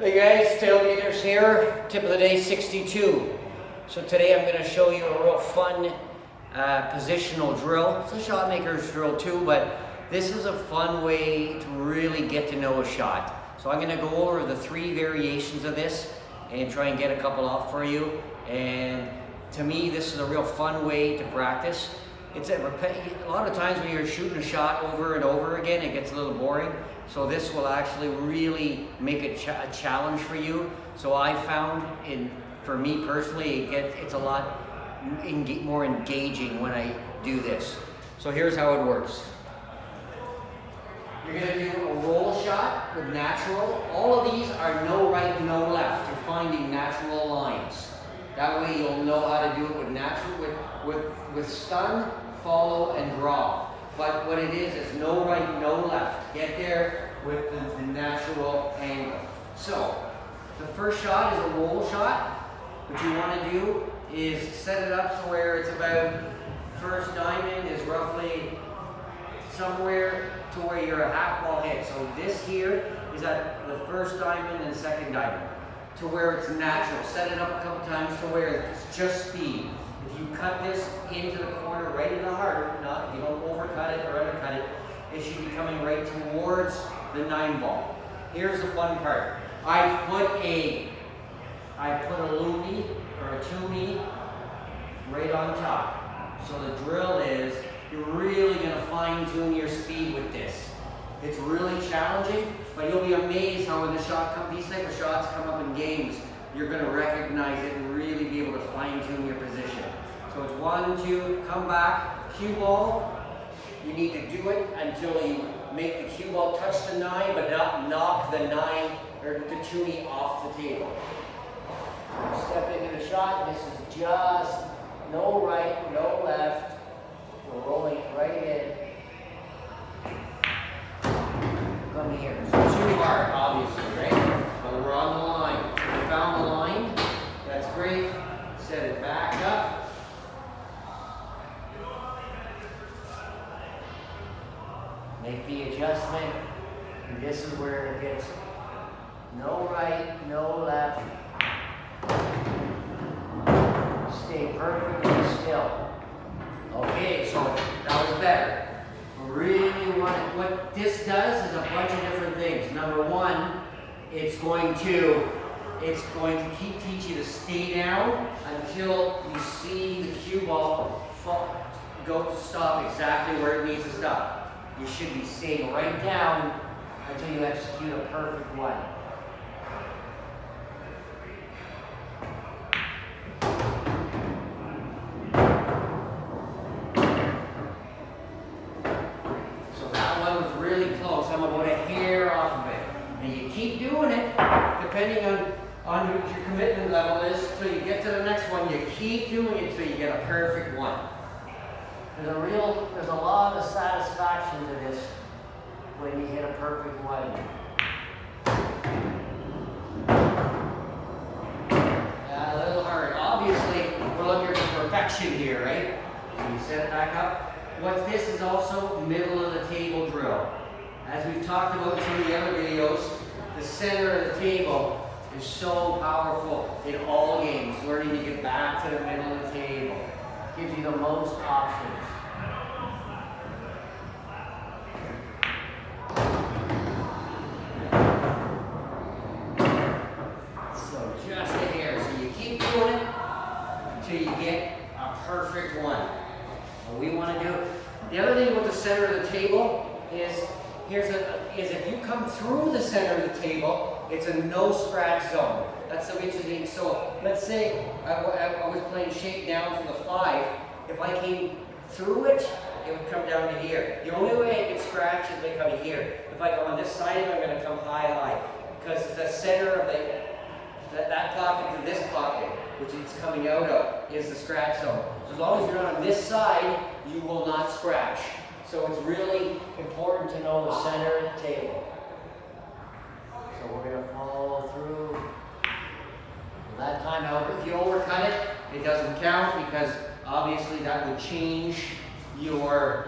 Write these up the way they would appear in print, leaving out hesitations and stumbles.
Hey guys, Tailgaters here. Tip of the day 62. So today I'm going to show you a real fun positional drill. It's a shot maker's drill too, but this is a fun way to really get to know a shot. So I'm going to go over the 3 variations of this and try and get a couple off for you. And to me, this is a real fun way to practice. It's a lot of times when you're shooting a shot over and over again, it gets a little boring. So this will actually really make a challenge for you. So I found, for me personally, it's a lot more engaging when I do this. So here's how it works. You're going to do a roll shot with natural. All of these are no right, no left. You're finding natural lines. That way you'll know how to do it with natural, with stun, follow, and draw. But what it is no right, no left. Get there with the natural angle. So, the first shot is a roll shot. What you want to do is set it up to where it's about, first diamond is roughly somewhere to where you're a half ball hit. So this here is at the first diamond and second diamond. To where it's natural. Set it up a couple times to where it's just speed. If you cut this into the corner right in the heart, if you don't overcut it or undercut it, it should be coming right towards the 9 ball. Here's the fun part. I put a loonie or a toonie right on top. So the drill is you're really going to fine tune your speed with this. It's really challenging, but you'll be amazed how when these type of shots come up in games, you're going to recognize it and really be able to fine tune your position. So it's 1, 2, come back, cue ball. You need to do it until you make the cue ball touch the 9, but not knock the 9 or the toonie off the table. Step into the shot. This is just no right, no left. We're rolling it right in. Come here. So too hard, obviously, right? But we're on the line. So we found the line. That's great. Set it back up. Make the adjustment. And this is where it gets no right, no left. Stay perfectly still. Okay, so that was better. Really want it. What this does is a bunch of different things. Number 1, it's going to teach you to stay down until you see the cue ball stop exactly where it needs to stop. You should be staying right down until you execute a perfect one. Really close. I'm about a hair off of it. And you keep doing it, depending on what your commitment level is, till you get to the next one. You keep doing it till you get a perfect one. There's a lot of satisfaction to this when you hit a perfect one. A little hard. Obviously, we're looking for perfection here, right? So you set it back up. What this is also middle of the table drill. As we've talked about in some of the other videos, the center of the table is so powerful in all games. Learning to get back to the middle of the table gives you the most options. So just a hair. So you keep doing it until you get a perfect one. What we want to do. The other thing with the center of the table is if you come through the center of the table, it's a no scratch zone. That's so interesting. So let's say I was playing shakedown for the 5. If I came through it, it would come down to here. The only way I can scratch is by coming here. If I go on this side, I'm going to come high, because the center of that pocket to this pocket, which it's coming out of, is the scratch zone. So as long as you're not on this side, you will not scratch. So it's really important to know the center of the table. So we're going to follow through. That time, however, if you overcut it, it doesn't count, because obviously that would change the way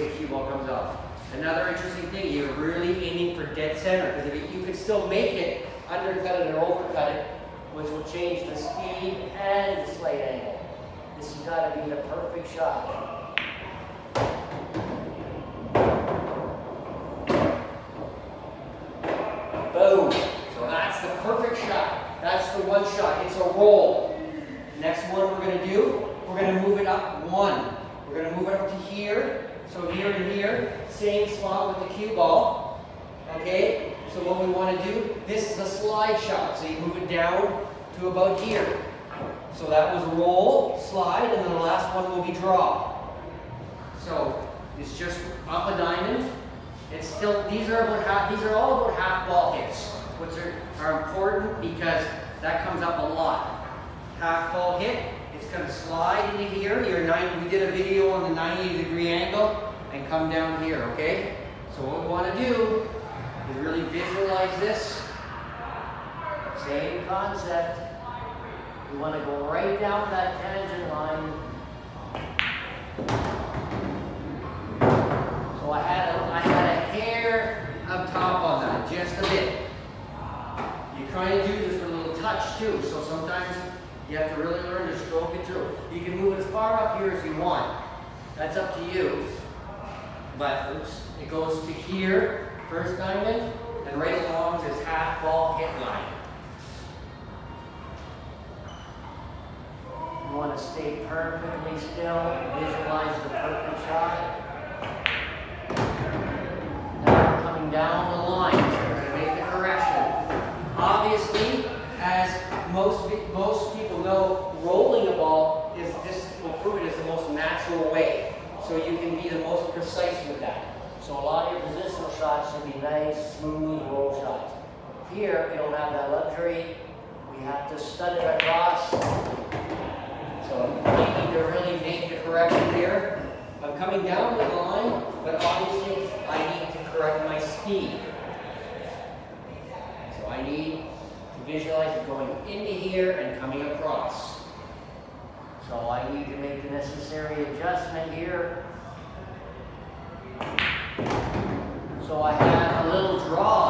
the cue ball comes off. Another interesting thing, you're really aiming for dead center, because if you could still make it, undercut it or overcut it, which will change the speed and the slight angle. This has got to be the perfect shot. Boom. So that's the perfect shot. That's the one shot. It's a roll. Next one we're going to do, we're going to move it up one. We're going to move it up to here. So here and here, same spot with the cue ball. Okay? So what we want to do, this is a slide shot. So you move it down to about here. So that was roll, slide, and then the last one will be draw. So it's just up a diamond. It's still, these are all about half ball hits, which are important because that comes up a lot. Half ball hit, it's going to slide into here. We did a video on the 90-degree angle and come down here, okay? So what we want to do is really visualize this. Same concept. We want to go right down that tangent line. So I had a hair up top on that, just a bit. You kind of do this with a little touch too, so sometimes you have to really learn to stroke it through. You can move it as far up here as you want. That's up to you. But oops, it goes to here, first diamond, and right along this half ball hit line. You want to stay perfectly still, visualize the perfect shot. Now we're coming down the line, so we're going to make the correction. Obviously, as most people know, rolling a ball is, this will prove it is the most natural way. So you can be the most precise with that. So a lot of your positional shots should be nice, smooth roll shots. Here, we don't have that luxury. We have to stud it across. So I need to really make the correction here. I'm coming down the line, but obviously I need to correct my speed. So I need to visualize it going into here and coming across. So I need to make the necessary adjustment here. So I have a little draw